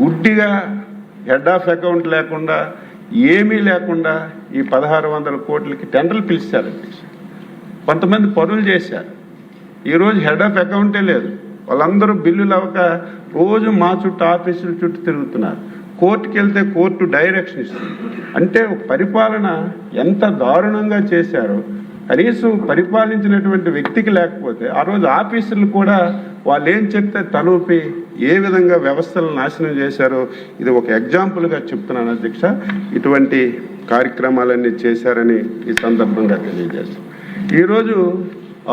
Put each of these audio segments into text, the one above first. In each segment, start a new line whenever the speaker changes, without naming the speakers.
గుడ్డిగా head of account లేకుండా ఏమీ లేకుండా ఈ 1600 కోట్లకి టెండర్లు పిలిచారు. కొంతమంది పనులు చేశారు. ఈరోజు హెడ్ ఆఫ్ అకౌంటే లేదు. వాళ్ళందరూ బిల్లులు అవ్వక రోజు మా చుట్టూ ఆఫీసుల చుట్టూ తిరుగుతున్నారు. కోర్టుకి వెళ్తే కోర్టు డైరెక్షన్ ఇస్తుంది. అంటే పరిపాలన ఎంత దారుణంగా చేశారో కనీసం పరిపాలించినటువంటి వ్యక్తికి లేకపోతే ఆ రోజు ఆఫీసులు కూడా వాళ్ళు ఏం చెప్తే తలూపి ఏ విధంగా వ్యవస్థలను నాశనం చేశారో ఇది ఒక ఎగ్జాంపుల్గా చెప్తున్నాను అధ్యక్ష. ఇటువంటి కార్యక్రమాలన్నీ చేశారని ఈ సందర్భంగా తెలియజేస్తాం. ఈరోజు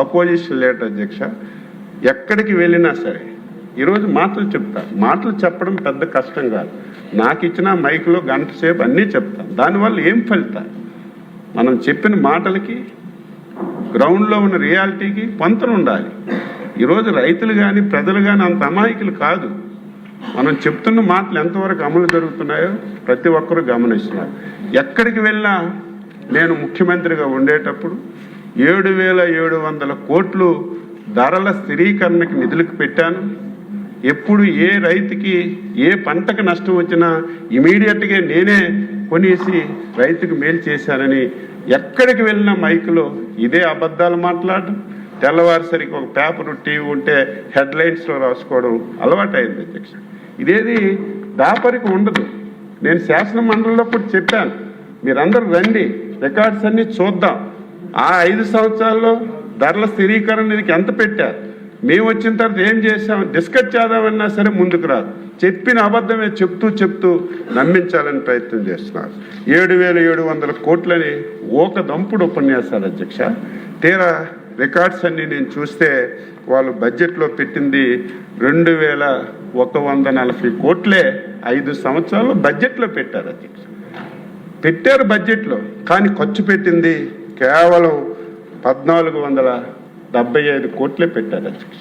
అపోజిషన్ లీడర్ అధ్యక్ష ఎక్కడికి వెళ్ళినా సరే ఈరోజు మాటలు చెప్తారు. మాటలు చెప్పడం పెద్ద కష్టం కాదు. నాకు ఇచ్చిన మైక్లో గంట సేపు అన్నీ చెప్తాను. దానివల్ల ఏం ఫలితాలు? మనం చెప్పిన మాటలకి గ్రౌండ్లో ఉన్న రియాలిటీకి పొంతన ఉండాలి. ఈరోజు రైతులు కానీ ప్రజలు కానీ అంత అమాయకులు కాదు. మనం చెప్తున్న మాటలు ఎంతవరకు అమలు జరుగుతున్నాయో ప్రతి ఒక్కరూ గమనిస్తున్నారు. ఎక్కడికి వెళ్ళినా నేను ముఖ్యమంత్రిగా ఉండేటప్పుడు 7,700 కోట్లు ధరల స్థిరీకరణకి నిధులకు పెట్టాను. ఎప్పుడు ఏ రైతుకి ఏ పంటకు నష్టం వచ్చినా ఇమీడియట్గా నేనే కొనేసి రైతుకు మేలు చేశానని ఎక్కడికి వెళ్ళినా మైకులో ఇదే అబద్ధాలు మాట్లాడడం, తెల్లవారిసరికి ఒక పేపరు టీవీ ఉంటే హెడ్లైన్స్లో రాసుకోవడం అలవాటైంది అధ్యక్ష. ఇదేది దాపరికి ఉండదు. నేను శాసన మండలిలో కూడా చెప్పాను, మీరందరూ రండి, రికార్డ్స్ అన్నీ చూద్దాం. ఆ 5 సంవత్సరాల్లో ధరల స్థిరీకరణ నిధికి ఎంత పెట్టారు, మేము వచ్చిన తర్వాత ఏం చేసాం డిస్కస్ చేద్దామన్నా సరే ముందుకు రాదు. చెప్పిన అబద్ధమే చెప్తూ నమ్మించాలని ప్రయత్నం చేస్తున్నారు. 7,700 కోట్లని ఒక దంపుడు ఉపన్యాసాలు అధ్యక్ష. తీరా రికార్డ్స్ అన్నీ నేను చూస్తే వాళ్ళు బడ్జెట్లో పెట్టింది 2,140 కోట్లే 5 సంవత్సరాలు బడ్జెట్లో పెట్టారు అధ్యక్ష. పెట్టారు బడ్జెట్లో, కానీ ఖర్చు పెట్టింది కేవలం 1,475 కోట్లే పెట్టారు అధ్యక్ష.